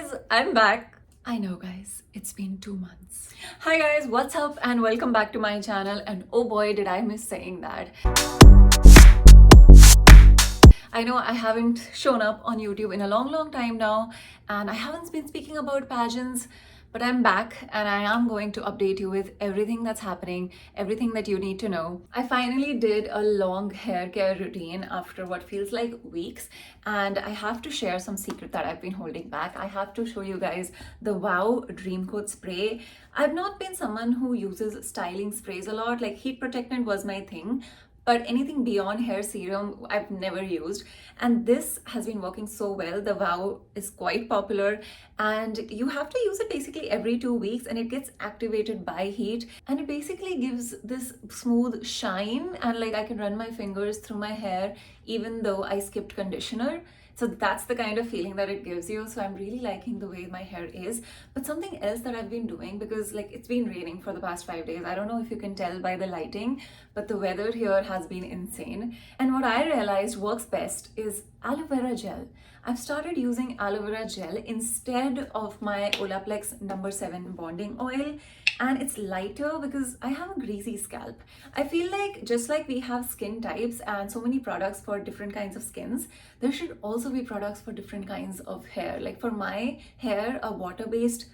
guys, I'm back. I know guys, it's been 2 months. Hi guys, what's up and welcome back to my channel, and oh boy did I miss saying that. I know I haven't shown up on YouTube in a long time now, and I haven't been speaking about pageants, but I'm back and I am going to update you with everything that's happening, everything that you need to know. I finally did a long hair care routine after what feels like weeks, and I have to share some secret that I've been holding back. I have to show you guys the Wow Dream Coat Spray. I've not been someone who uses styling sprays a lot, like heat protectant was my thing, but anything beyond hair serum I've never used, and this has been working so well. The Wow is quite popular and you have to use it basically every 2 weeks, and it gets activated by heat, and it basically gives this smooth shine, and like I can run my fingers through my hair even though I skipped conditioner. So that's the kind of feeling that it gives you. So I'm really liking the way my hair is. But something else that I've been doing, because like it's been raining for the past 5 days, I don't know if you can tell by the lighting, but the weather here has been insane. And what I realized works best is aloe vera gel. I've started using aloe vera gel instead of my Olaplex number 7 bonding oil, and it's lighter because I have a greasy scalp. I feel like just like we have skin types and so many products for different kinds of skins, there should also be products for different kinds of hair. Like for my hair, a water-based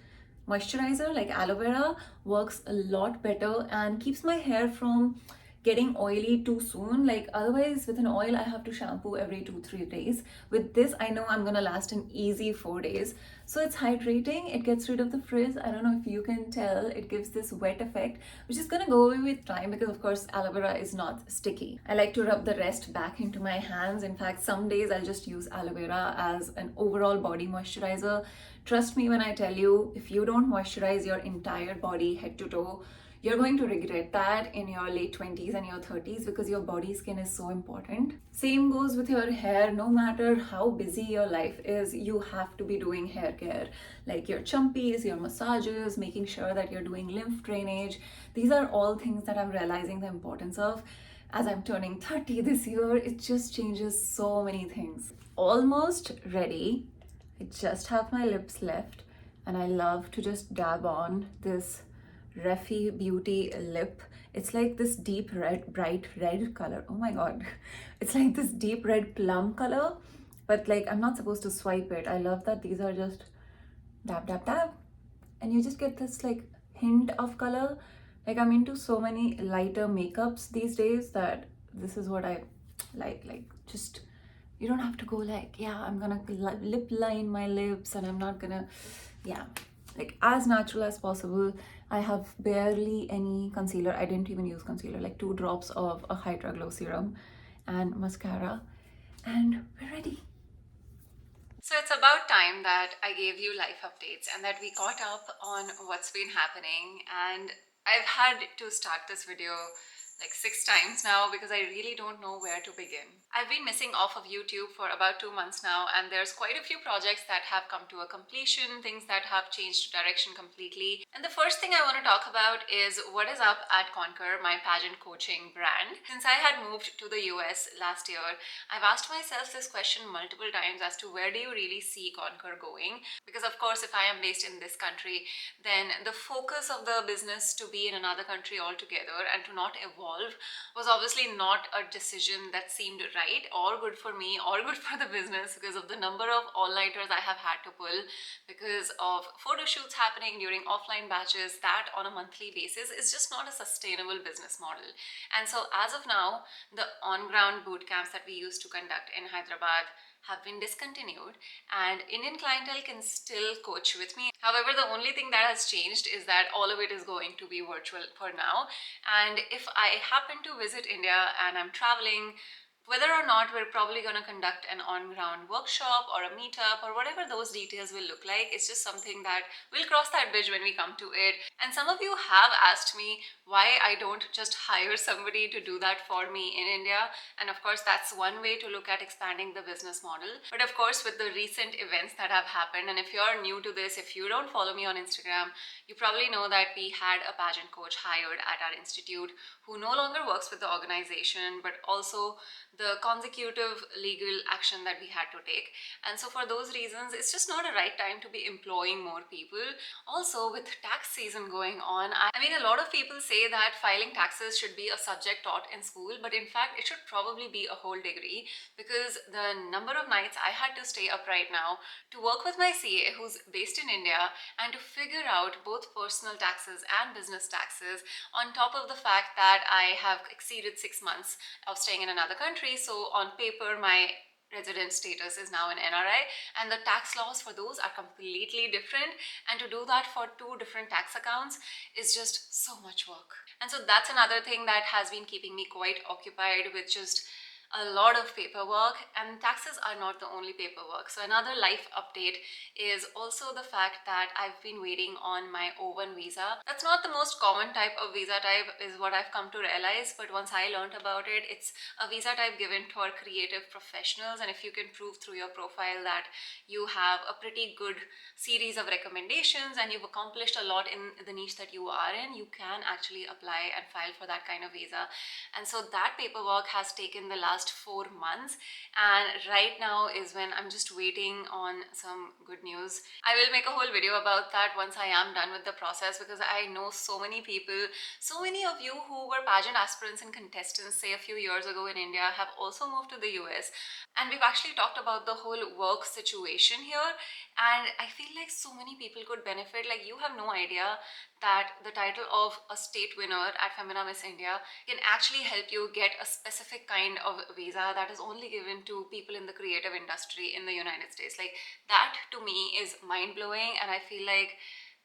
moisturizer like aloe vera works a lot better and keeps my hair from getting oily too soon. Like otherwise with an oil I have to shampoo every 2-3 days. With this I know I'm gonna last an easy 4 days. So it's hydrating, it gets rid of the frizz. I don't know if you can tell, it gives this wet effect which is gonna go away with time because of course aloe vera is not sticky. I like to rub the rest back into my hands. In fact, some days I'll just use aloe vera as an overall body moisturizer. Trust me when I tell you, if you don't moisturize your entire body head to toe, you're going to regret that in your late 20s and your 30s, because your body skin is so important. Same goes with your hair. No matter how busy your life is, you have to be doing hair care, like your chumpies, your massages, making sure that you're doing lymph drainage. These are all things that I'm realizing the importance of. As I'm turning 30 this year, it just changes so many things. Almost ready. I just have my lips left, and I love to just dab on this Refi Beauty lip. It's like this deep red, bright red color. Oh my god. It's like this deep red plum color, but like I'm not supposed to swipe it. I love that these are just dab, dab, dab. And you just get this like hint of color. Like I'm into so many lighter makeups these days that this is what I like. Like just, you don't have to go like, yeah, I'm gonna lip line my lips and I'm not gonna, yeah, like as natural as possible. I have barely any concealer. I didn't even use concealer, like 2 drops of a Hydra Glow serum and mascara, and we're ready. So it's about time that I gave you life updates and that we caught up on what's been happening. And I've had to start this video like 6 times now because I really don't know where to begin. I've been missing off of YouTube for about 2 months now, and there's quite a few projects that have come to a completion, things that have changed direction completely. And the first thing I want to talk about is what is up at Conquer, my pageant coaching brand. Since I had moved to the US last year, I've asked myself this question multiple times as to where do you really see Conquer going? Because of course, if I am based in this country, then the focus of the business to be in another country altogether and to not evolve was obviously not a decision that seemed right or good for me or good for the business, because of the number of all-nighters I have had to pull because of photo shoots happening during offline batches. That on a monthly basis is just not a sustainable business model. And so as of now, the on-ground boot camps that we used to conduct in Hyderabad have been discontinued, and Indian clientele can still coach with me. However, the only thing that has changed is that all of it is going to be virtual for now. And if I happen to visit India and I'm traveling, whether or not we're probably going to conduct an on-ground workshop or a meetup or whatever those details will look like, it's just something that we'll cross that bridge when we come to it. And some of you have asked me why I don't just hire somebody to do that for me in India. And of course, that's one way to look at expanding the business model. But of course, with the recent events that have happened, and if you're new to this, if you don't follow me on Instagram, you probably know that we had a pageant coach hired at our institute who no longer works with the organization, but also the consecutive legal action that we had to take. And so for those reasons, it's just not a right time to be employing more people. Also, with tax season going on, I mean, a lot of people say that filing taxes should be a subject taught in school, but in fact, it should probably be a whole degree, because the number of nights I had to stay up right now to work with my CA who's based in India and to figure out both personal taxes and business taxes, on top of the fact that I have exceeded 6 months of staying in another country. So on paper, my resident status is now an NRI, and the tax laws for those are completely different, and to do that for two different tax accounts is just so much work. And so that's another thing that has been keeping me quite occupied, with just a lot of paperwork, and taxes are not the only paperwork. So another life update is also the fact that I've been waiting on my O1 visa. That's not the most common type of visa type, is what I've come to realize, but once I learned about it, it's a visa type given for creative professionals, and if you can prove through your profile that you have a pretty good series of recommendations and you've accomplished a lot in the niche that you are in, you can actually apply and file for that kind of visa. And so that paperwork has taken the last 4 months, and right now is when I'm just waiting on some good news. I will make a whole video about that once I am done with the process, because I know so many people, so many of you who were pageant aspirants and contestants say a few years ago in India have also moved to the US, and we've actually talked about the whole work situation here, and I feel like so many people could benefit. Like, you have no idea that the title of a state winner at Femina Miss India can actually help you get a specific kind of visa that is only given to people in the creative industry in the United States. Like, that to me is mind-blowing, and I feel like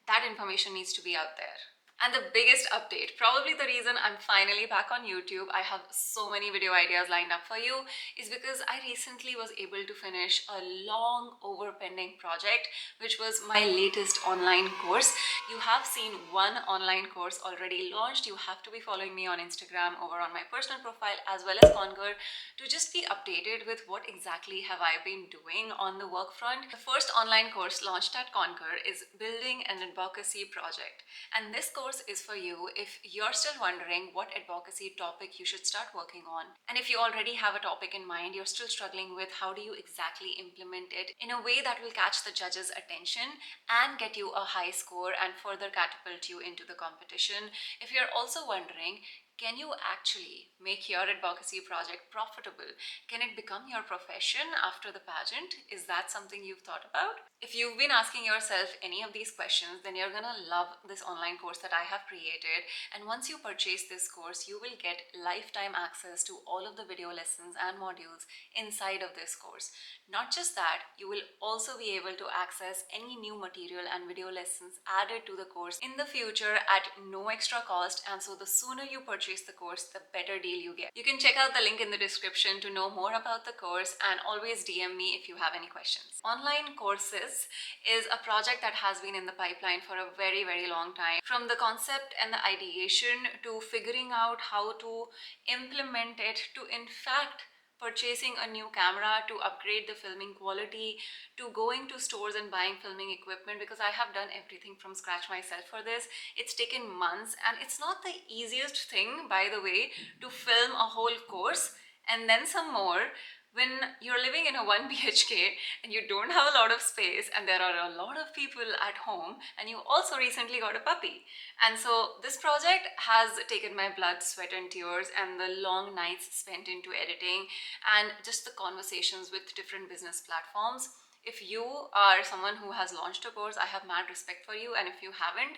that information needs to be out there. And the biggest update, probably the reason I'm finally back on YouTube, I have so many video ideas lined up for you, is because I recently was able to finish a long over pending project, which was my latest online course. You have seen one online course already launched. You have to be following me on Instagram over on my personal profile as well as Conquer to just be updated with what exactly have I been doing on the work front. The first online course launched at Conquer is Building an Advocacy Project, and this course is for you if you're still wondering what advocacy topic you should start working on. And if you already have a topic in mind, you're still struggling with how do you exactly implement it in a way that will catch the judge's attention and get you a high score and further catapult you into the competition. If you're also wondering, can you actually make your advocacy project profitable? Can it become your profession after the pageant? Is that something you've thought about? If you've been asking yourself any of these questions, then you're gonna love this online course that I have created. And once you purchase this course, you will get lifetime access to all of the video lessons and modules inside of this course. Not just that, you will also be able to access any new material and video lessons added to the course in the future at no extra cost. And so the sooner you purchase the course, the better deal you get. You can check out the link in the description to know more about the course, and always DM me if you have any questions. Online courses is a project that has been in the pipeline for a very, very long time. From the concept and the ideation to figuring out how to implement it, to in fact purchasing a new camera to upgrade the filming quality, to going to stores and buying filming equipment, because I have done everything from scratch myself for this. It's taken months, and it's not the easiest thing, by the way, to film a whole course and then some more when you're living in a 1 BHK and you don't have a lot of space and there are a lot of people at home and you also recently got a puppy. And so this project has taken my blood, sweat and tears, and the long nights spent into editing and just the conversations with different business platforms. If you are someone who has launched a course, I have mad respect for you, and if you haven't,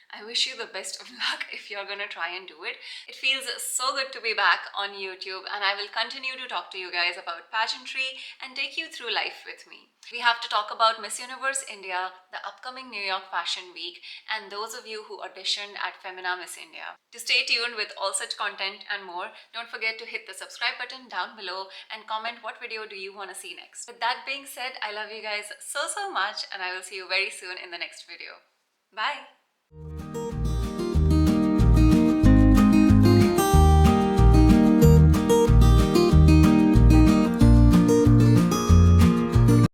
I wish you the best of luck if you're gonna try and do it. It feels so good to be back on YouTube, and I will continue to talk to you guys about pageantry and take you through life with me. We have to talk about Miss Universe India, the upcoming New York Fashion Week, and those of you who auditioned at Femina Miss India. To stay tuned with all such content and more, don't forget to hit the subscribe button down below and comment what video do you want to see next. With that being said, I love you guys so much, and I will see you very soon in the next video. Bye!